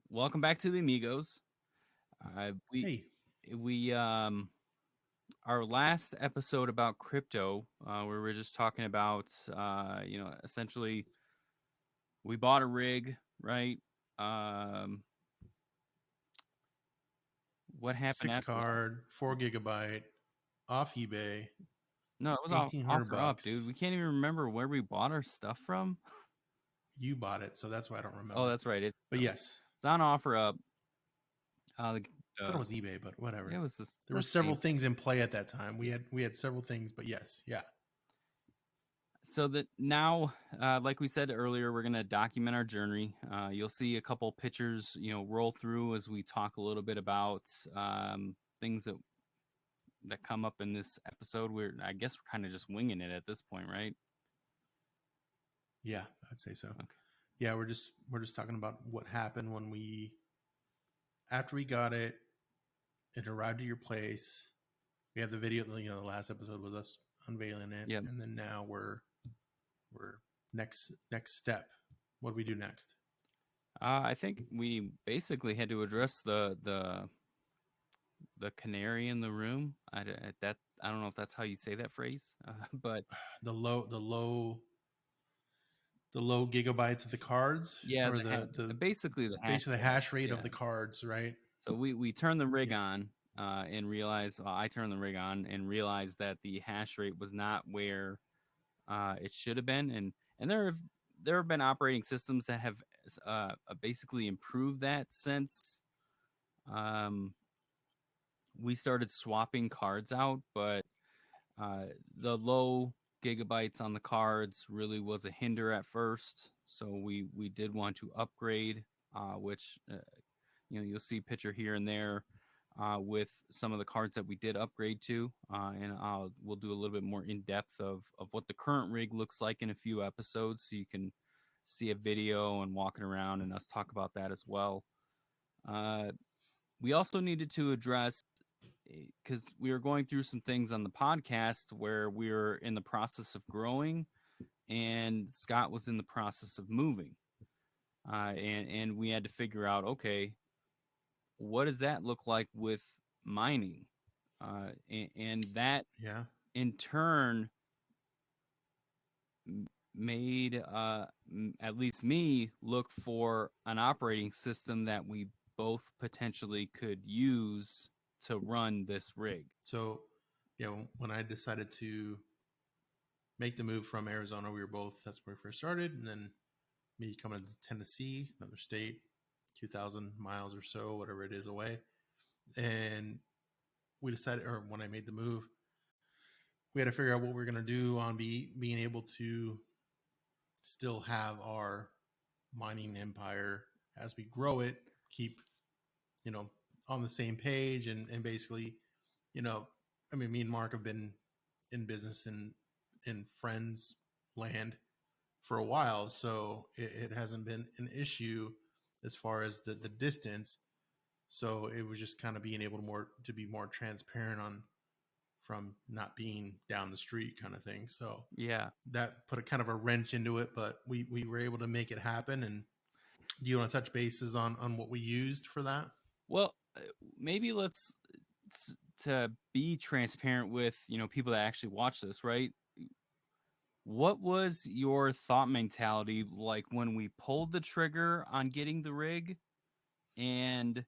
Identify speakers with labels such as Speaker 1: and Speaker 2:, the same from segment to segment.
Speaker 1: welcome back to the Amigos. We
Speaker 2: Hey,
Speaker 1: we our last episode about crypto, where we were just talking about essentially we bought a rig, right? Um, what happened
Speaker 2: six
Speaker 1: after that?
Speaker 2: card, 4 GB, off eBay,
Speaker 1: No, it was off
Speaker 2: 1,800
Speaker 1: OfferUp, dude.
Speaker 2: bucks.
Speaker 1: We can't even remember where we bought our stuff from.
Speaker 2: You bought it, so that's why I don't
Speaker 1: Oh,
Speaker 2: remember.
Speaker 1: that's right.
Speaker 2: But yes,
Speaker 1: It's on OfferUp. Uh,
Speaker 2: I thought it was eBay, but whatever.
Speaker 1: it was
Speaker 2: There were
Speaker 1: the
Speaker 2: several
Speaker 1: same.
Speaker 2: things in play at that time. We had several things, but yes, yeah,
Speaker 1: So that now, like we said earlier, we're going to document our journey. You'll see a couple pictures, roll through as we talk a little bit about things that come up in this episode. I guess we're kind of just winging it at this point, right?
Speaker 2: yeah, I'd say so.
Speaker 1: Okay.
Speaker 2: Yeah, we're just talking about what happened when after we got it, it arrived at your place. We have the video. The last episode was us unveiling it,
Speaker 1: Yep.
Speaker 2: and then now we're next step. What do we do next?
Speaker 1: I think we basically had to address the canary in the room. I don't know if that's how you say that phrase, but
Speaker 2: The low gigabytes of the cards,
Speaker 1: yeah,
Speaker 2: or the
Speaker 1: basically the hash
Speaker 2: basically the
Speaker 1: rate.
Speaker 2: hash rate
Speaker 1: Yeah.
Speaker 2: of the cards, right?
Speaker 1: So we turned the rig
Speaker 2: Yeah.
Speaker 1: on and realized, I turned the rig on and realized that the hash rate was not where it should have been, and there have been operating systems that have basically improved that since we started swapping cards out, but the low gigabytes on the cards really was a hinder at first. So we did want to upgrade, which you'll see picture here and there with some of the cards that we did upgrade to, and we'll do a little bit more in depth of what the current rig looks like in a few episodes, so you can see a video and walking around and us talk about that as well. We also needed to address, because we were going through some things on the podcast where we were in the process of growing, and Scott was in the process of moving, and we had to figure out, okay, what does that look like with mining? And that
Speaker 2: Yeah.
Speaker 1: in turn made at least me look for an operating system that we both potentially could use to run this rig.
Speaker 2: So, when I decided to make the move from Arizona, that's where we first started, and then me coming to Tennessee, another state, 2,000 miles or so, whatever it is away, and we decided, or when I made the move, we had to figure out what we were going to do on being able to still have our mining empire as we grow it, keep, on the same page, and basically, me and Mark have been in business in friends land for a while, so it hasn't been an issue as far as the distance. So it was just kind of being able to be more transparent on from not being down the street kind of thing. So
Speaker 1: Yeah.
Speaker 2: that put a kind of a wrench into it, but we were able to make it happen. And do you want to touch bases on what we used for that?
Speaker 1: Well, maybe let's to be transparent with people that actually watch this, right? What was your thought mentality like when we pulled the trigger on getting the rig and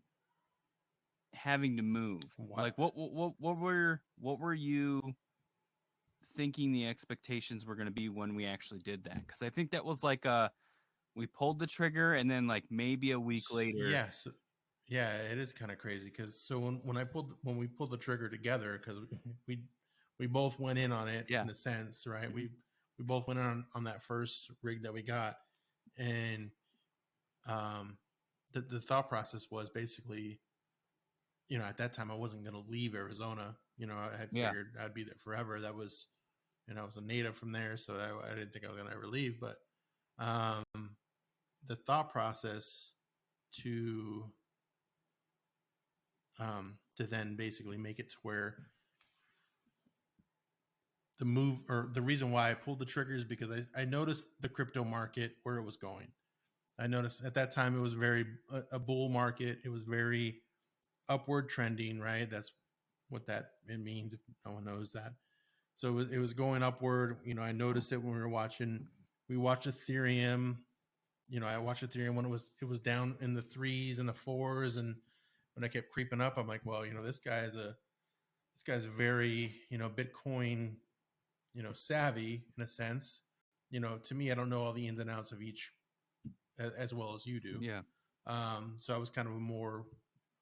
Speaker 1: having to move? Like what were you thinking the expectations were going to be when we actually did that? Because I think that was like we pulled the trigger and then like maybe a week later.
Speaker 2: Yes. Yeah, it is kind of crazy because so when we pulled the trigger together, because we both went in on it,
Speaker 1: Yeah.
Speaker 2: in a sense, right?
Speaker 1: Mm-hmm.
Speaker 2: We both went on that first rig that we got, and the thought process was basically, at that time I wasn't going to leave Arizona. I had figured I'd be there forever. That was, I was a native from there, so I didn't think I was going to ever leave. But the thought process to then basically make it to where the move, or the reason why I pulled the trigger, is because I noticed the crypto market, where it was going. I noticed at that time it was very a bull market. It was very upward trending, right? That's what that it means if no one knows that. So it was going upward. You know, I noticed it when we were watching. We watched Ethereum. You know, I watched Ethereum when it was down in the 3s and the 4s, and when I kept creeping up, I'm like, well, you know, this guy's very, you know, Bitcoin, you know, savvy in a sense. You know, to me, I don't know all the ins and outs of each as well as you do.
Speaker 1: Yeah.
Speaker 2: So I was kind of a more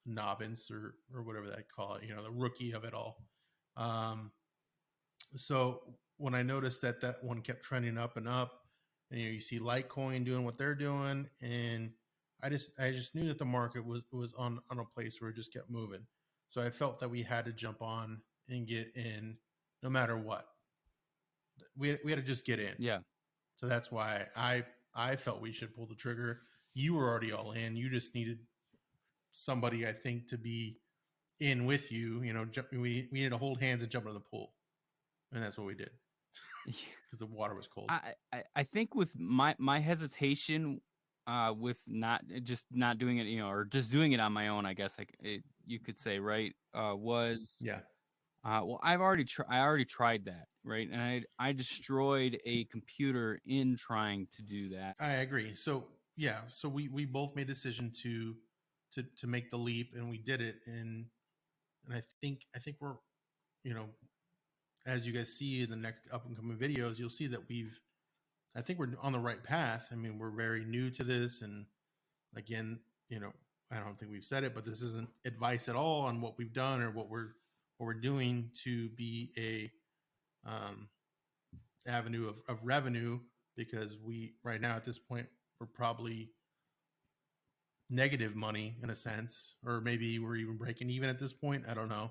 Speaker 2: novice or whatever they call it, you know, the rookie of it all. So when I noticed that that one kept trending up and up, and, you know, you see Litecoin doing what they're doing, and I just knew that the market was on a place where it just kept moving. So I felt that we had to jump on and get in, no matter what. We had to just get in.
Speaker 1: Yeah.
Speaker 2: So that's why I felt we should pull the trigger. You were already all in. You just needed somebody, I think, to be in with you. You know, we needed to hold hands and jump into the pool, and that's what we did because the water was cold.
Speaker 1: I think with my hesitation with not doing it, you know, or just doing it on my own, I guess you could say, right, was
Speaker 2: Yeah.
Speaker 1: Well, I already tried that, right? And I destroyed a computer in trying to do that.
Speaker 2: I agree. So yeah, so we both made a decision to make the leap, and we did it. And I think we're, you know, as you guys see in the next up and coming videos, you'll see that I think we're on the right path. I mean, we're very new to this, and again, you know, I don't think we've said it, but this isn't advice at all on what we've done or what we're doing to be a avenue of revenue, because we right now at this point we're probably negative money in a sense, or maybe we're even breaking even at this point. I don't know.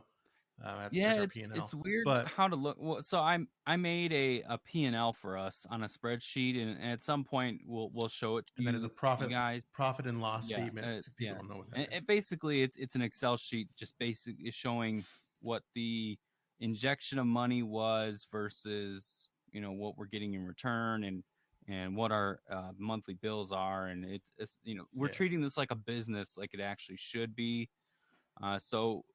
Speaker 2: I have to check our P&L.
Speaker 1: It's weird
Speaker 2: but
Speaker 1: how to look. Well, so I made a P&L for us on a spreadsheet, and at some point we'll show it to
Speaker 2: and
Speaker 1: you,
Speaker 2: that is a
Speaker 1: you guys.
Speaker 2: profit and loss statement. If people don't know what that is.
Speaker 1: And basically it's an Excel sheet, just basically showing what the injection of money was versus, you know, what we're getting in return, and what our monthly bills are, and it's you know, we're treating this like a business, like it actually should be. So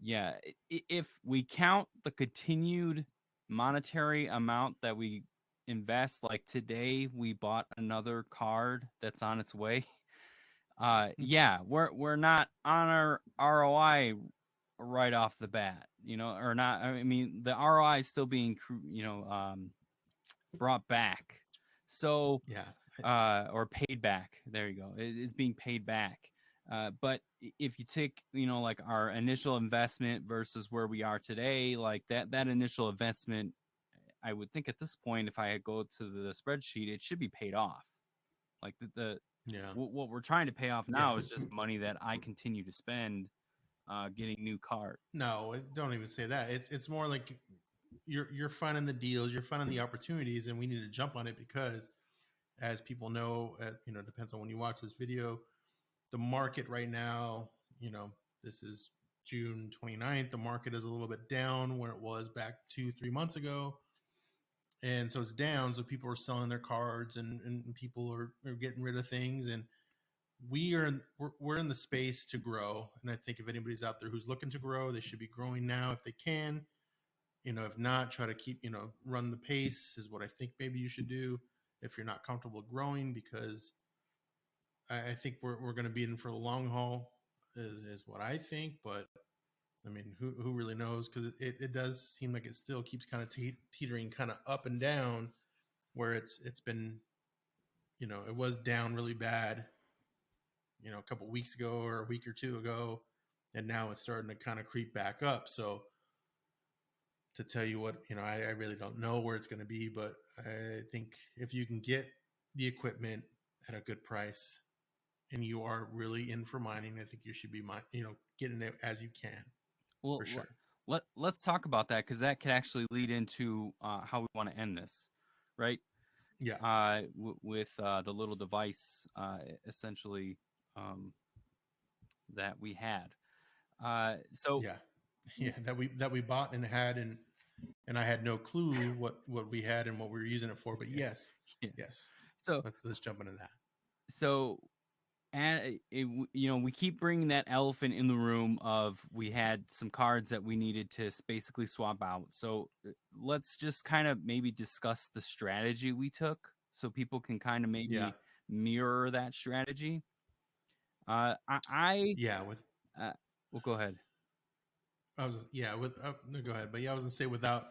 Speaker 1: yeah, if we count the continued monetary amount that we invest, like today we bought another card that's on its way. Yeah, we're not on our ROI right off the bat, you know, or not. I mean, the ROI is still being, you know, brought back. So
Speaker 2: yeah,
Speaker 1: or paid back. There you go. It's being paid back. But if you take, you know, like our initial investment versus where we are today, like that initial investment, I would think at this point, if I go to the spreadsheet, it should be paid off. Like what we're trying to pay off now is just money that I continue to spend getting new cards.
Speaker 2: No, don't even say that. It's more like you're finding the deals, you're finding the opportunities, and we need to jump on it because, as people know, you know, depends on when you watch this video, the market right now, you know, this is June 29th. The market is a little bit down where it was back 2-3 months ago. And so it's down. So people are selling their cards, and people are getting rid of things. And we're in the space to grow. And I think if anybody's out there who's looking to grow, they should be growing now if they can. You know, if not, try to keep, you know, run the pace is what I think maybe you should do if you're not comfortable growing, because I think we're going to be in for the long haul is what I think. But I mean, who really knows? Because it does seem like it still keeps kind of teetering kind of up and down, where it's been, you know, it was down really bad, you know, a couple weeks ago or a week or two ago, and now it's starting to kind of creep back up. So to tell you what, you know, I really don't know where it's going to be, but I think if you can get the equipment at a good price and you are really in for mining, I think you should be, you know, getting it as you can.
Speaker 1: Well,
Speaker 2: for sure.
Speaker 1: Let's talk about that, because that could actually lead into how we want to end this, right?
Speaker 2: Yeah.
Speaker 1: With the little device, essentially, that we had. So
Speaker 2: yeah, that we bought and had, and I had no clue what we had and what we were using it for. But yes,
Speaker 1: So
Speaker 2: let's jump into that.
Speaker 1: so and we keep bringing that elephant in the room of we had some cards that we needed to basically swap out. So let's just kind of maybe discuss the strategy we took so people can kind of
Speaker 2: Yeah,
Speaker 1: maybe mirror that strategy. I
Speaker 2: yeah. With
Speaker 1: well, go ahead.
Speaker 2: I was yeah with no, go ahead. But yeah, I was gonna say without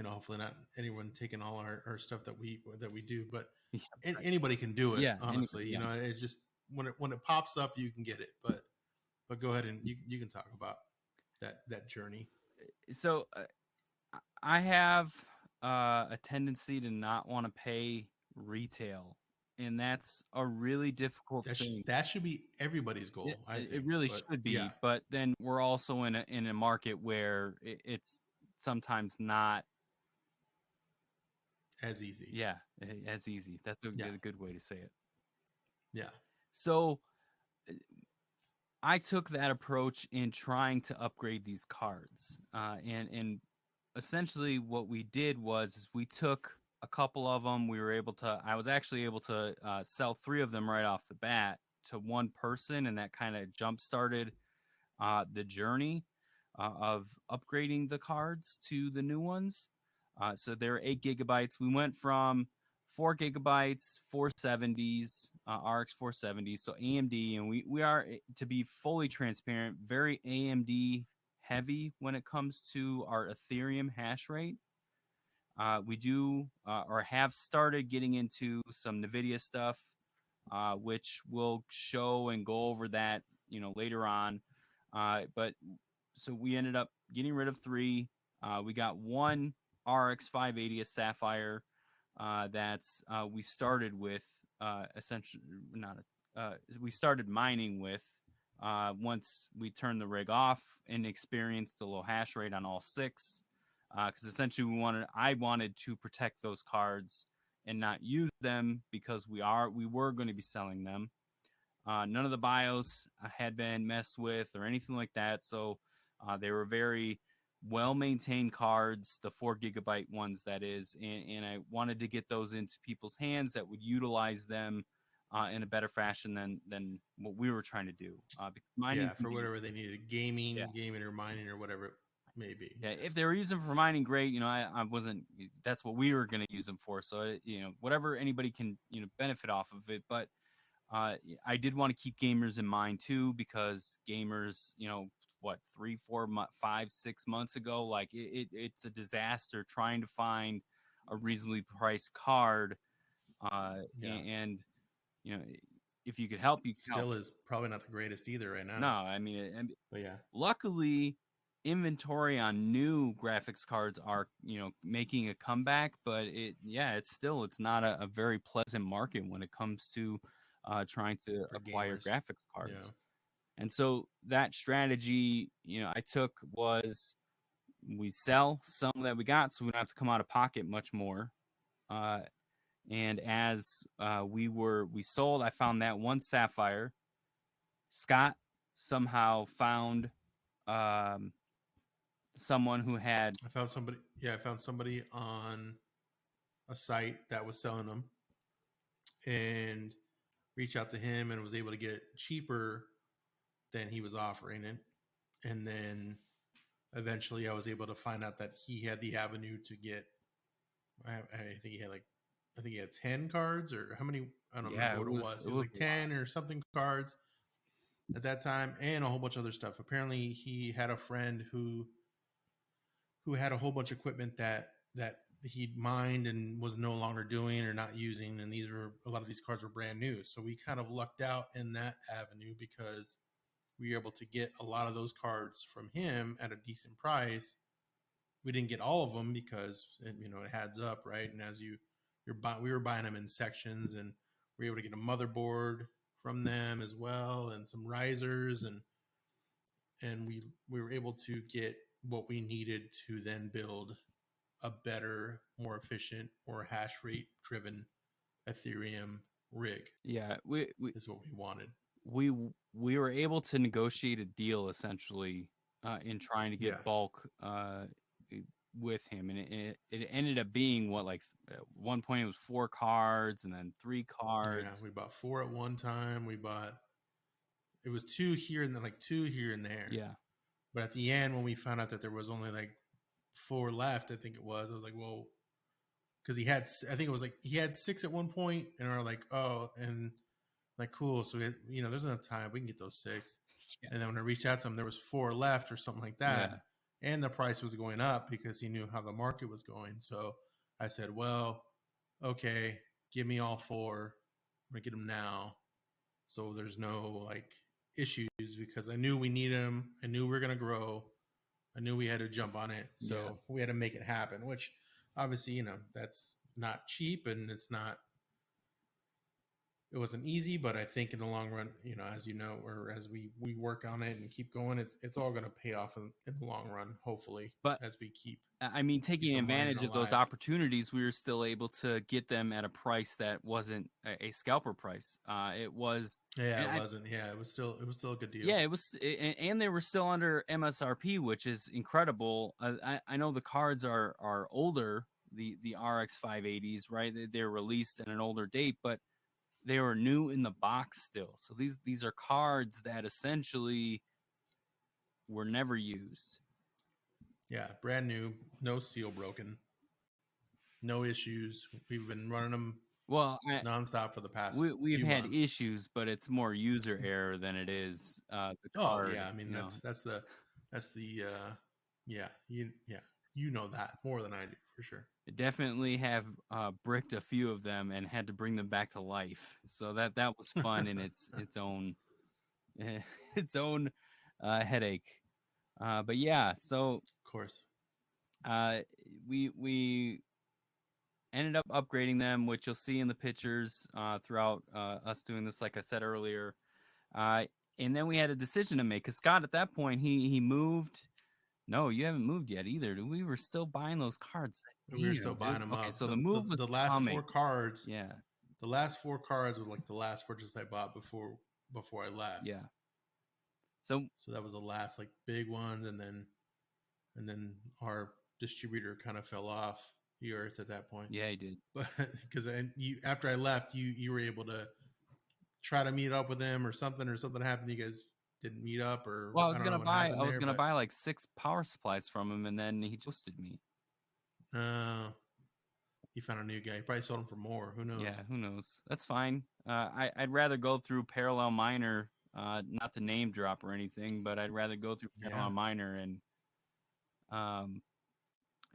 Speaker 2: hopefully not anyone taking all our stuff that we do, but
Speaker 1: Yeah, right.
Speaker 2: anybody can do it.
Speaker 1: Yeah,
Speaker 2: Honestly,
Speaker 1: anybody, yeah.
Speaker 2: it just when it pops up, you can get it. But go ahead and you can talk about that journey.
Speaker 1: So I have a tendency to not want to pay retail, and that's a really difficult thing.
Speaker 2: That should be everybody's
Speaker 1: It,
Speaker 2: goal, I
Speaker 1: it
Speaker 2: think.
Speaker 1: really
Speaker 2: But
Speaker 1: should
Speaker 2: yeah,
Speaker 1: be, but then we're also in a market where it's sometimes not,
Speaker 2: as easy.
Speaker 1: yeah, as easy. That's
Speaker 2: Yeah,
Speaker 1: a good way to say it.
Speaker 2: yeah,
Speaker 1: So I took that approach in trying to upgrade these cards, and essentially what we did was we took a couple of them. We were able to. I was actually able to sell 3 of them right off the bat to one person, and that kind of jump started the journey of upgrading the cards to the new ones. So they're 8 gigabytes. We went from 4 gigabytes, 470s, RX 470s, so AMD, and we are, to be fully transparent, very AMD heavy when it comes to our Ethereum hash rate. We do or have started getting into some NVIDIA stuff, which we'll show and go over that later on. But so we ended up getting rid of 3. We got one RX 580, a Sapphire. That's we started with essentially not we started mining with once we turned the rig off and experienced the low hash rate on all 6. Because essentially I wanted to protect those cards and not use them because we were going to be selling them. None of the BIOS had been messed with or anything like that, so they were very well maintained cards, the 4 gigabyte ones, that is, and I wanted to get those into people's hands that would utilize them in a better fashion than what we were trying to do. Because mining
Speaker 2: yeah.
Speaker 1: can
Speaker 2: For
Speaker 1: be,
Speaker 2: whatever they needed,
Speaker 1: yeah,
Speaker 2: gaming or mining or whatever it may be.
Speaker 1: yeah.
Speaker 2: Yeah,
Speaker 1: If they were using for mining, great. I wasn't. That's what we were going to use them for. So whatever anybody can benefit off of it, but I did want to keep gamers in mind too, because gamers, what 3, 4, 5, 6 months ago, like it's a disaster trying to find a reasonably priced card.
Speaker 2: yeah.
Speaker 1: And you know, if you could help, you can help.
Speaker 2: Still is probably not the greatest either right
Speaker 1: No,
Speaker 2: now.
Speaker 1: I mean,
Speaker 2: But yeah,
Speaker 1: luckily, inventory on new graphics cards are making a comeback, but it's not a very pleasant market when it comes to trying to
Speaker 2: for
Speaker 1: acquire
Speaker 2: gamers.
Speaker 1: graphics
Speaker 2: Yeah,
Speaker 1: cards. And so that strategy I took was we sell some that we got so we don't have to come out of pocket much more. uh, and as we sold, I found that one Sapphire. Scott somehow found um, someone who had,
Speaker 2: I found somebody. Yeah, I found somebody on a site that was selling them, and reached out to him and was able to get it cheaper than he was offering it. And then eventually, I was able to find out that he had the avenue to get. I think he had like, I think he had 10 cards or how many? I don't
Speaker 1: yeah,
Speaker 2: remember what it was.
Speaker 1: it
Speaker 2: It was
Speaker 1: was
Speaker 2: like
Speaker 1: a lot.
Speaker 2: 10 or something cards at that time, and a whole bunch of other stuff. Apparently, he had a friend who had a whole bunch of equipment that he mined and was no longer doing or not using, and a lot of these cards were brand new. So we kind of lucked out in that avenue because we were able to get a lot of those cards from him at a decent price. We didn't get all of them because it adds up, right? And as we were buying them in sections, and we were able to get a motherboard from them as well, and some risers, and we were able to get what we needed to then build a better, more efficient, more hash rate driven Ethereum rig.
Speaker 1: Yeah,
Speaker 2: Is what we wanted.
Speaker 1: we we were able to negotiate a deal essentially in trying to
Speaker 2: Yeah,
Speaker 1: get bulk with him, and it ended up being what, like, at one point it was 4 cards and then 3 cards.
Speaker 2: Yeah, we bought 4 at one time. It was 2 here and then like 2 here and there.
Speaker 1: Yeah.
Speaker 2: But at the end, when we found out that there was only like 4 left, I think it was, I was like, well, because I think it was like he had 6 at one point, and we're like, oh, and like, cool. So we had, there's enough time. We can get those 6.
Speaker 1: Yeah.
Speaker 2: And then when I reached out to him, there was 4 left or something like that.
Speaker 1: Yeah.
Speaker 2: And the price was going up because he knew how the market was going. So I said, well, okay, give me all 4. I'm going to get them now. So there's no like issues, because I knew we need them. I knew we were going to grow. I knew we had to jump on it. So we had to make it happen, which obviously, that's not cheap, and it wasn't easy, but I think in the long run, as or as we work on it and keep going, it's all going to pay off in the long run, hopefully.
Speaker 1: But
Speaker 2: as we keep,
Speaker 1: I mean, taking advantage of those opportunities, we were still able to get them at a price that wasn't a scalper price. It was.
Speaker 2: Yeah, it wasn't. Yeah, it was still a good deal.
Speaker 1: Yeah, it was, and they were still under MSRP, which is incredible. I know the cards are older, the RX 580s, right? They're released at an older date, but they were new in the box still. So these are cards that essentially were never used.
Speaker 2: Yeah, brand new, no seal broken, no issues. We've been running them nonstop for the past.
Speaker 1: We've
Speaker 2: few
Speaker 1: had
Speaker 2: months.
Speaker 1: issues, but it's more user error than it is the card.
Speaker 2: Oh yeah, I mean that's the you know that more than I do for sure.
Speaker 1: I definitely have bricked a few of them and had to bring them back to life. So that was fun in its own headache. But yeah, so
Speaker 2: of course,
Speaker 1: we ended up upgrading them, which you'll see in the pictures throughout us doing this, like I said earlier. And then we had a decision to make, because Scott, at that point, he moved. No, you haven't moved yet either. We were still buying those cards.
Speaker 2: We were still buying them up.
Speaker 1: So the move was
Speaker 2: the last
Speaker 1: coming.
Speaker 2: 4 cards.
Speaker 1: Yeah.
Speaker 2: The last 4 cards was like the last purchase I bought before I left.
Speaker 1: Yeah. So
Speaker 2: that was the last like big one, and then our distributor kind of fell off the earth at that point.
Speaker 1: Yeah, he did.
Speaker 2: But because after I left, you were able to try to meet up with him or something happened. You guys didn't meet up, or
Speaker 1: well, I was gonna buy like 6 power supplies from him, and then he ghosted me.
Speaker 2: He found a new guy. He probably sold him for more. Who knows?
Speaker 1: Yeah, who knows? That's fine. I'd rather go through Parallel Miner, not to name drop or anything, but I'd rather go through Parallel Miner, and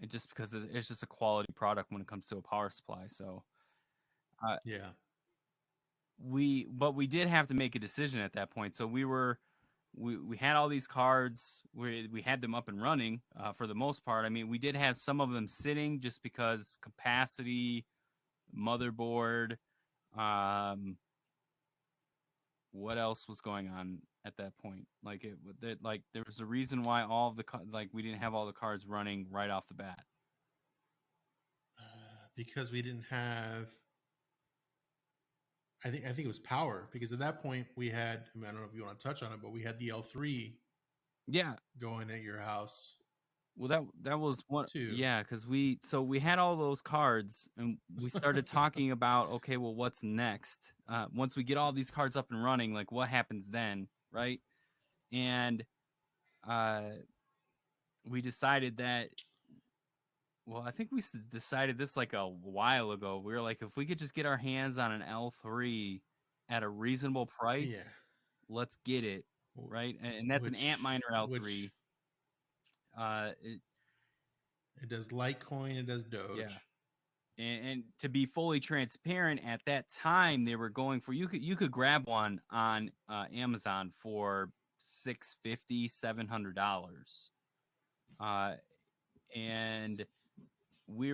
Speaker 1: just because it's just a quality product when it comes to a power supply. So we did have to make a decision at that point. So we had all these cards. We had them up and running for the most part. I mean, we did have some of them sitting just because capacity, motherboard. What else was going on at that point? Like there was a reason why all of the we didn't have all the cards running right off the bat.
Speaker 2: Because we didn't have. I think it was power, because at that point we had. I don't know if you want to touch on it, but we had the L3.
Speaker 1: Yeah.
Speaker 2: Going at your house.
Speaker 1: Well, that was one
Speaker 2: too.
Speaker 1: Yeah, because we had all those cards, and we started talking about, okay, well, what's next? Once we get all these cards up and running, like what happens then, right? And we decided that. Well, I think we decided this like a while ago. We were like, if we could just get our hands on an L3 at a reasonable price, let's get it, right? And that's an Antminer L3.
Speaker 2: It does Litecoin, it does Doge.
Speaker 1: Yeah. And to be fully transparent, at that time they were going for, you could grab one on Amazon for $650, $700. And we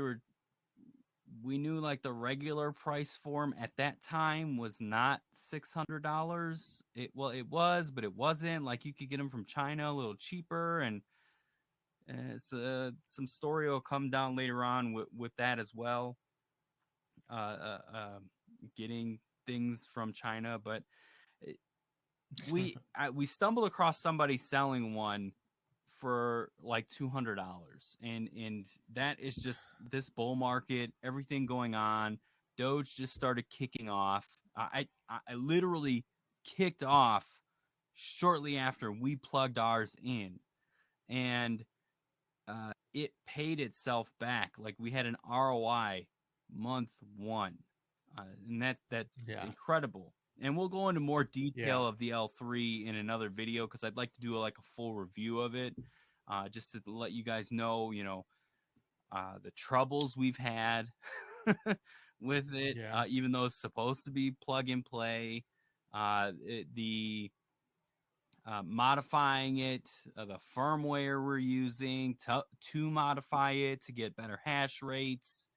Speaker 1: knew like the regular price for them at that time was not $600. It was, but it wasn't. Like you could get them from China a little cheaper, and some story will come down later on with that as well. Getting things from China, but we stumbled across somebody selling one for like $200, and that is just this bull market, everything going on. Doge just started kicking off. I literally kicked off shortly after we plugged ours in, and it paid itself back. Like we had an ROI month one, and that's incredible. And we'll go into more detail of the L3 in another video because I'd like to do like a full review of it, just to let you guys know, the troubles we've had with it, even though it's supposed to be plug and play. Modifying it, the firmware we're using to modify it to get better hash rates,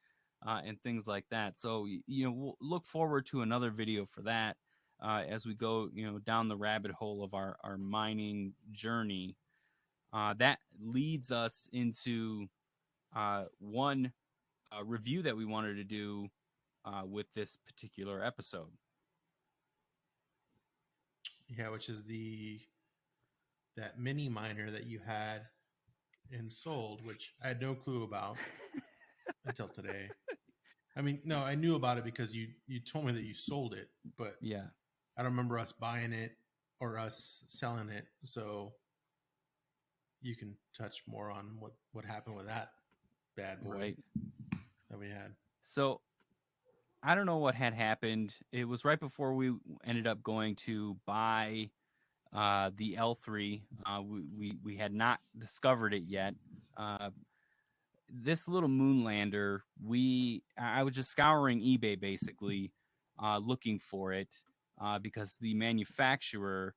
Speaker 1: and things like that. So, we'll look forward to another video for that as we go, down the rabbit hole of our mining journey. That leads us into one review that we wanted to do with this particular episode.
Speaker 2: Yeah, which is that mini miner that you had and sold, which I had no clue about until today. I mean, no, I knew about it because you told me that you sold it, but
Speaker 1: yeah,
Speaker 2: I don't remember us buying it or us selling it. So you can touch more on what happened with that bad boy that we had.
Speaker 1: So I don't know what had happened. It was right before we ended up going to buy the L3. We had not discovered it yet. This little moonlander, I was just scouring eBay basically, looking for it, because the manufacturer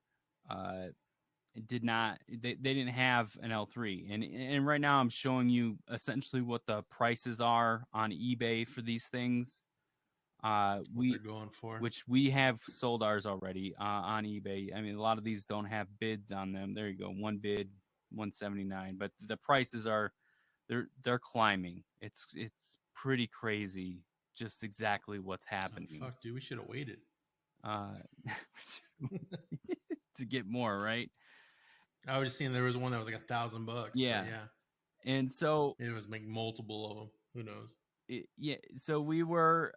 Speaker 1: did not. They didn't have an L3, and right now I'm showing you essentially what the prices are on eBay for these things.
Speaker 2: What they're going for,
Speaker 1: which we have sold ours already on eBay. I mean, a lot of these don't have bids on them. There you go, one bid, $179, but the prices are they're climbing. It's pretty crazy, just exactly what's happening.
Speaker 2: Oh, fuck, dude, we should have waited
Speaker 1: to get more, right?
Speaker 2: I was just seeing there was one that was like $1,000.
Speaker 1: Yeah, and so
Speaker 2: it was like multiple of them. Who knows?
Speaker 1: So we were,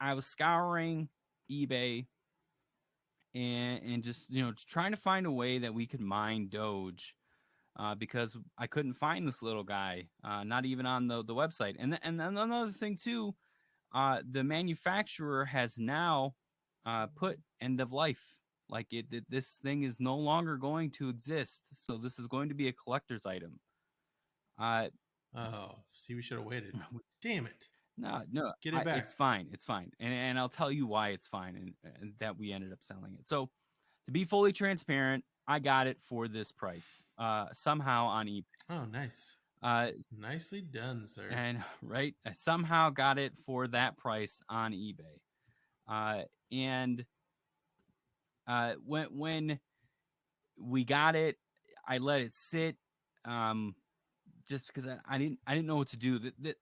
Speaker 1: I was scouring eBay and just trying to find a way that we could mine Doge, because I couldn't find this little guy, not even on the website. And then another thing too, the manufacturer has now put end of life. Like this thing is no longer going to exist. So this is going to be a collector's item.
Speaker 2: See, we should have waited. Damn it.
Speaker 1: No,
Speaker 2: get it back.
Speaker 1: It's fine. And I'll tell you why it's fine and that we ended up selling it. So to be fully transparent, I got it for this price, somehow on eBay.
Speaker 2: Oh, nice. Nicely done, sir.
Speaker 1: And right, I somehow got it for that price on eBay. And when we got it, I let it sit, just because I didn't know what to do.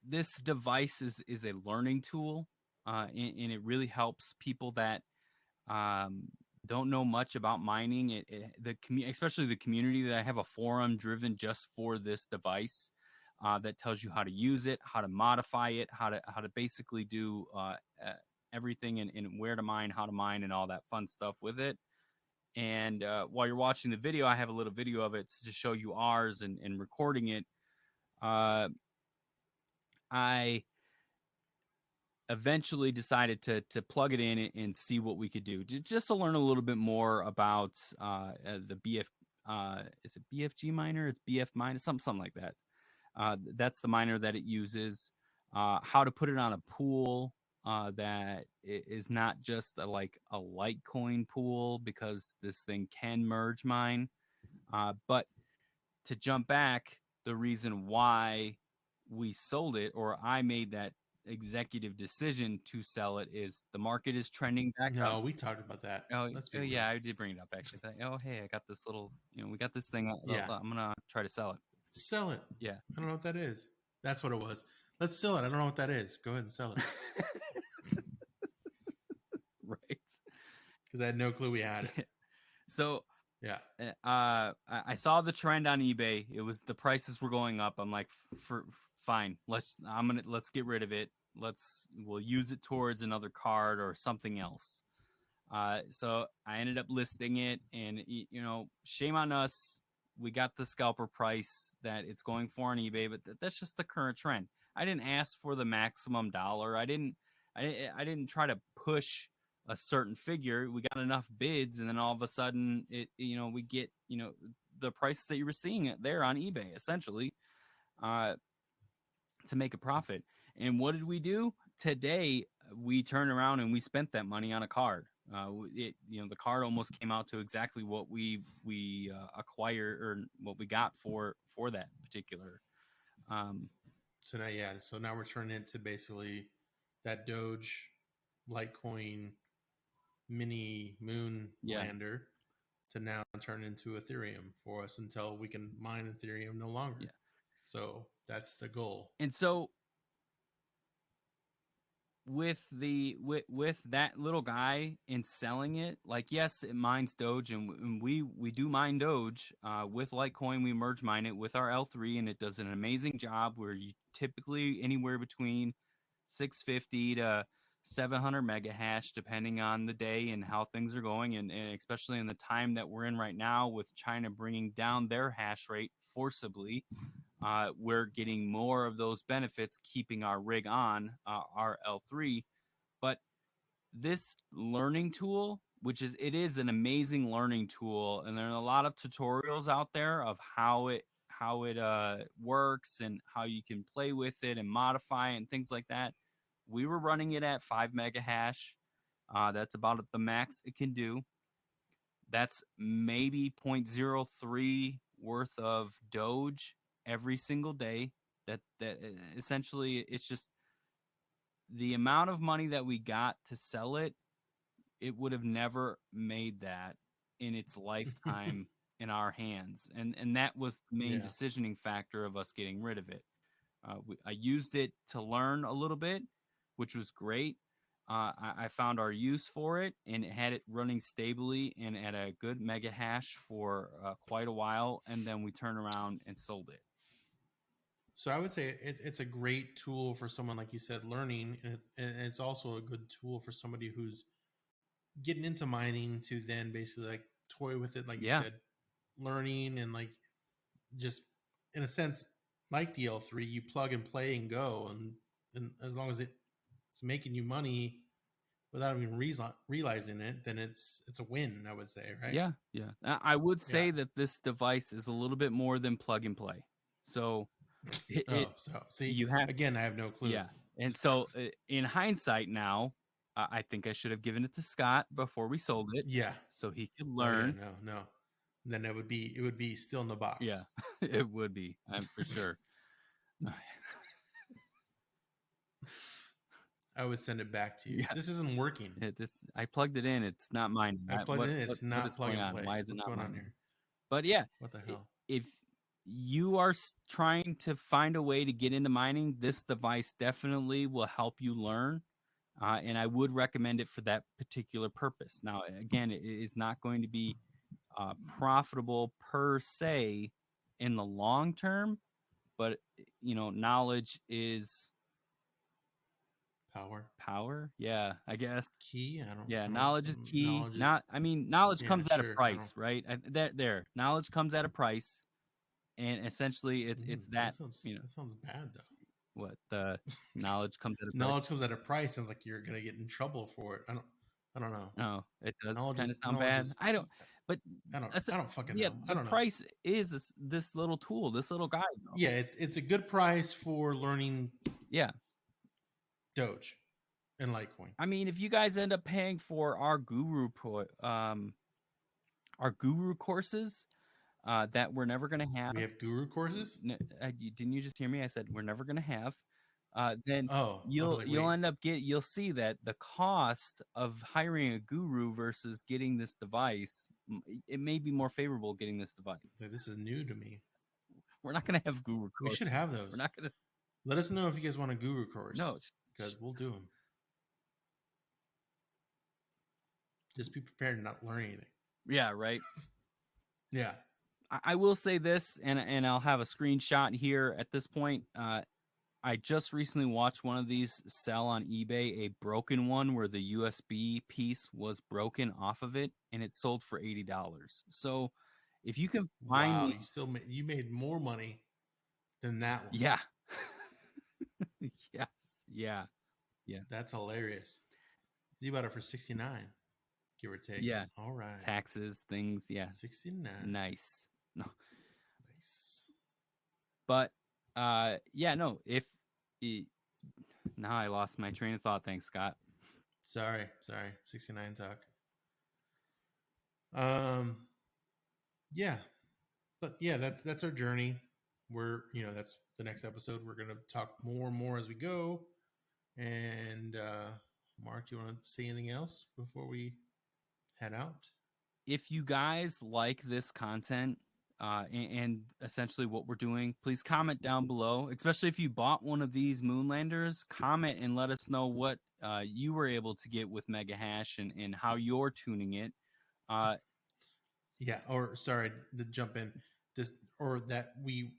Speaker 1: This device is a learning tool, and it really helps people that don't know much about mining. Especially the community. That I have a forum driven just for this device, that tells you how to use it, how to modify it, how to basically do everything, and where to mine, how to mine, and all that fun stuff with it. And while you're watching the video, I have a little video of it to show you ours and recording it. I eventually decided to plug it in and see what we could do, just to learn a little bit more about the BF. Is it BFG miner? It's BF miner, something like that. That's the miner that it uses. How to put it on a pool that is not just a Litecoin pool, because this thing can merge mine. But to jump back, the reason why we sold it, or I made that executive decision to sell it, is the market is trending back up.
Speaker 2: No, we talked about that.
Speaker 1: Yeah, I did bring it up actually. Hey, I got this little, we got this thing.
Speaker 2: Yeah,
Speaker 1: I'm gonna try to sell it.
Speaker 2: Sell it.
Speaker 1: Yeah,
Speaker 2: I don't know what that is. That's what it was. Let's sell it. I don't know what that is. Go ahead and sell it.
Speaker 1: Right.
Speaker 2: Because I had no clue we had it.
Speaker 1: So
Speaker 2: Yeah.
Speaker 1: I saw the trend on eBay. It was the prices were going up. I'm like, fine. Let's get rid of it. We'll use it towards another card or something else. So I ended up listing it, and shame on us. We got the scalper price that it's going for on eBay, but that's just the current trend. I didn't ask for the maximum dollar. I didn't try to push a certain figure. We got enough bids, and then all of a sudden, we get the prices that you were seeing there on eBay, essentially, to make a profit. And what did we do today? We turned around and we spent that money on a card. The card almost came out to exactly what we acquired or what we got for that particular.
Speaker 2: So now we're turning into basically that Doge Litecoin mini moonlander to now turn into Ethereum for us until we can mine Ethereum no longer.
Speaker 1: Yeah.
Speaker 2: So that's the goal.
Speaker 1: And so with that little guy in selling it, like, yes, it mines Doge, and we do mine Doge with Litecoin. We merge mine it with our L3, and it does an amazing job. Where you typically anywhere between 650 to 700 mega hash, depending on the day and how things are going, and especially in the time that we're in right now with China bringing down their hash rate forcibly. We're getting more of those benefits keeping our rig on our L3. But this learning tool, it is an amazing learning tool, and there are a lot of tutorials out there of how it works and how you can play with it and modify it and things like that. We were running it at 5 mega hash. That's about the max it can do. That's maybe 0.03 worth of Doge every single day. That essentially, it's just the amount of money that we got to sell it. It would have never made that in its lifetime in our hands, and that was the main decisioning factor of us getting rid of it. I used it to learn a little bit, which was great. I found our use for it, and it had it running stably and at a good mega hash for quite a while, and then we turned around and sold it.
Speaker 2: So I would say it's a great tool for someone, like you said, learning, and it's also a good tool for somebody who's getting into mining to then basically like toy with it, like you said, learning and like just in a sense like the L3, you plug and play and go, and as long as it's making you money without even realizing it, then it's a win, I would say, right?
Speaker 1: Yeah. I would say that this device is a little bit more than plug and play. So
Speaker 2: see, again, I have no clue.
Speaker 1: Yeah, and so in hindsight now, I think I should have given it to Scott before we sold it.
Speaker 2: Yeah,
Speaker 1: so he could learn.
Speaker 2: No. Then it would be still in the box.
Speaker 1: Yeah, it would be. I'm for sure.
Speaker 2: I would send it back to you. Yeah. This isn't working.
Speaker 1: I plugged it in. It's not mine.
Speaker 2: I plugged it in. It's not plugging on.
Speaker 1: Why is it not
Speaker 2: on here?
Speaker 1: But yeah,
Speaker 2: what the hell?
Speaker 1: If you are trying to find a way to get into mining, this device definitely will help you learn. And I would recommend it for that particular purpose. Now, again, it is not going to be profitable per se in the long term, but knowledge is power. Yeah, I guess
Speaker 2: key. I don't.
Speaker 1: Yeah, knowledge is key. Knowledge comes at a price, right? Knowledge comes at a price, and essentially, it's that.
Speaker 2: That sounds bad though.
Speaker 1: What the knowledge comes at a
Speaker 2: knowledge comes at a price. Sounds like you're gonna get in trouble for it. I don't know.
Speaker 1: No, it does kind of sound bad. I don't fucking know. I don't know. Price is this little tool, this little guide.
Speaker 2: Though. Yeah, it's a good price for learning.
Speaker 1: Yeah,
Speaker 2: Doge and Litecoin.
Speaker 1: I mean, if you guys end up paying for our guru courses. That we're never going to have.
Speaker 2: We have guru courses?
Speaker 1: Didn't you just hear me? I said we're never going to have. Then you'll see that the cost of hiring a guru versus getting this device, it may be more favorable getting this device.
Speaker 2: This is new to me.
Speaker 1: We're not going to have guru courses.
Speaker 2: We should have those.
Speaker 1: We're not going to.
Speaker 2: Let us know if you guys want a guru course.
Speaker 1: No,
Speaker 2: because we'll do them. Just be prepared to not learn anything.
Speaker 1: Yeah, right.
Speaker 2: Yeah.
Speaker 1: I will say this, and I'll have a screenshot here at this point. I just recently watched one of these sell on eBay, a broken one where the USB piece was broken off of it, and it sold for $80. So if you can find
Speaker 2: Wow,
Speaker 1: these,
Speaker 2: you made more money than that one.
Speaker 1: yeah, yes, yeah,
Speaker 2: That's hilarious. You bought it for 69, give or take.
Speaker 1: yeah,
Speaker 2: All right.
Speaker 1: taxes, things, yeah,
Speaker 2: 69.
Speaker 1: nice. No,
Speaker 2: Nice.
Speaker 1: but yeah, no. If now I lost my train of thought. Thanks, Scott.
Speaker 2: Sorry. 69 talk. Yeah. But yeah, that's our journey. We're, that's the next episode. We're gonna talk more and more as we go. And Mark, do you want to say anything else before we head out?
Speaker 1: If you guys like this content and essentially what we're doing, please comment down below. Especially if you bought one of these Moonlanders, comment and let us know what you were able to get with Mega Hash and how you're tuning it.
Speaker 2: Yeah, or sorry to jump in, this or that we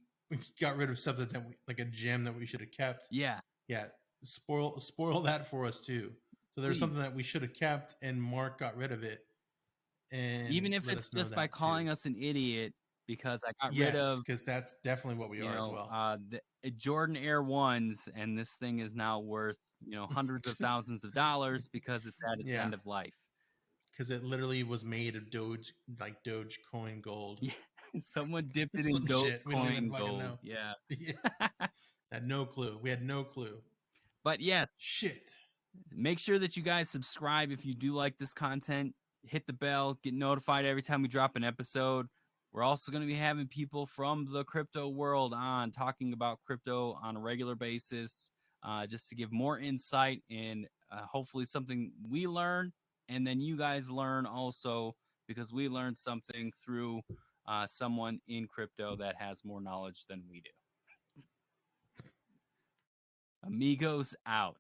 Speaker 2: got rid of something that like a gem that we should have kept.
Speaker 1: Yeah,
Speaker 2: Spoil that for us too. So there's
Speaker 1: please.
Speaker 2: something that we should have kept, and Mark got rid of it. And
Speaker 1: Even if
Speaker 2: let
Speaker 1: it's
Speaker 2: us know
Speaker 1: just by
Speaker 2: that
Speaker 1: calling
Speaker 2: too.
Speaker 1: us an idiot because I got rid
Speaker 2: Yes,
Speaker 1: of,
Speaker 2: because that's definitely what we are as well.
Speaker 1: the Jordan Air 1s, and this thing is now worth, hundreds of thousands of dollars because it's at its
Speaker 2: Yeah,
Speaker 1: end of life.
Speaker 2: because it literally was made of Dogecoin gold.
Speaker 1: Yeah, someone dipped it in
Speaker 2: Some shit. We don't even
Speaker 1: Dogecoin
Speaker 2: fucking
Speaker 1: gold.
Speaker 2: know.
Speaker 1: Yeah.
Speaker 2: Yeah. Had no clue. We had no clue.
Speaker 1: But yes,
Speaker 2: Shit.
Speaker 1: make sure that you guys subscribe if you do like this content. Hit the bell, get notified every time we drop an episode. We're also going to be having people from the crypto world on talking about crypto on a regular basis, just to give more insight and hopefully something we learn and then you guys learn also, because we learned something through someone in crypto that has more knowledge than we do. Amigos out.